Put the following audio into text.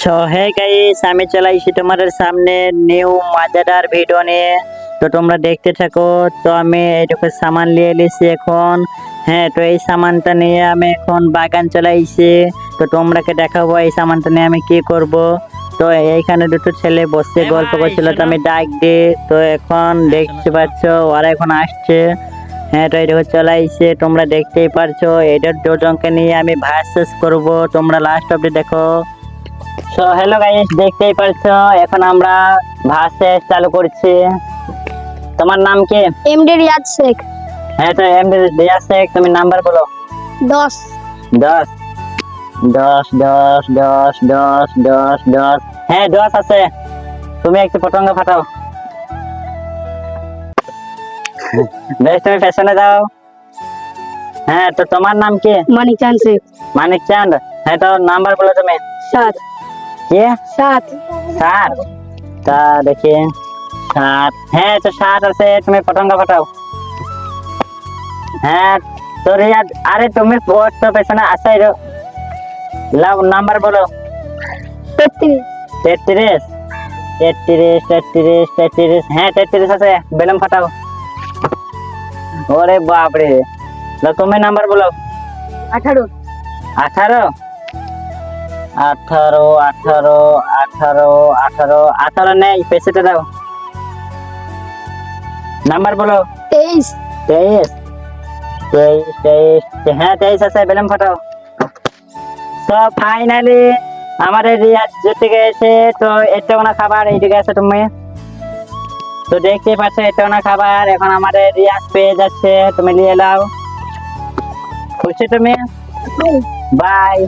So hey guys, আমি চলে এসেছি তোমাদের সামনে নিউ মজাদার ভিডিও নিয়ে। তো তোমরা দেখতে থাকো। তো আমি এইটুকু সামান নিয়ে এসেছি এখন। হ্যাঁ, তো এই সামানটা নিয়ে আমি এখন বাগান চলে এসেছি। তো তোমরাকে দেখাবো এই সামানটা নিয়ে আমি কি করব। তো এইখানে দুটো ছেলে বসে গল্প করছিল, তো আমি ডাক দিই। তো এখন দেখতে পাচ্ছ ওরা এখন আসছে। হ্যাঁ, তো এটা চলে আইছে, তোমরা দেখতেই পারছো। এটার দুজনকে নিয়ে আমি ভার্সেস করব, তোমরা লাস্ট অবধি দেখো। সো হ্যালো গাইস, দেখতেই পারছো এখন আমরা ভার্সেস চালু করছি। তোমার নাম কি? এমডি রিয়াজ শেখ। হ্যাঁ, তো এমডি রিয়াজ শেখ, তুমি নাম্বার বলো। 10 10 10 10 10 10 10 10। হ্যাঁ, 10 আছে। তুমি একটু পতঙ্গ ফাটাও। বেশ, তুমি পেছনে যাও। হ্যাঁ, তো তোমার নাম কি? মানিক চাঁদ শেখ। মানিক চাঁদ। হ্যাঁ, তো নাম্বার বলো তুমি। 7 কি? 7 7? তা দেখি 7। হ্যাঁ, তো 7 আছে, তুমি পতঙ্গ ফাটাও। হ্যাঁ, তো রিয়াদ, আরে তুমি তো পেছনে আসাই লাও, নাম্বার বলো। 33 33 33 33 33। হ্যাঁ, 33 আছে, বেলুন ফাটাও। ওরে বাপরে, তুমি নাম্বার বলো। 18 18 18 18 18 18 18 নেই, পেছনে দাও। নাম্বার বলো। 23 23 23 23। হ্যাঁ, 23 আছে, বেলুন ফাটাও। তো ফাইনালি আমাদের রিয়াজ জিতে গেছে। তো এটা না খাবার এইদিকে আছে তুমি। তো দেখতে পাচ্ছ এটা না খাবার এখন আমাদের রিয়াজ পেয়ে যাচ্ছে, তুমি নিয়ে নাও। খুশি তুমি? বাই।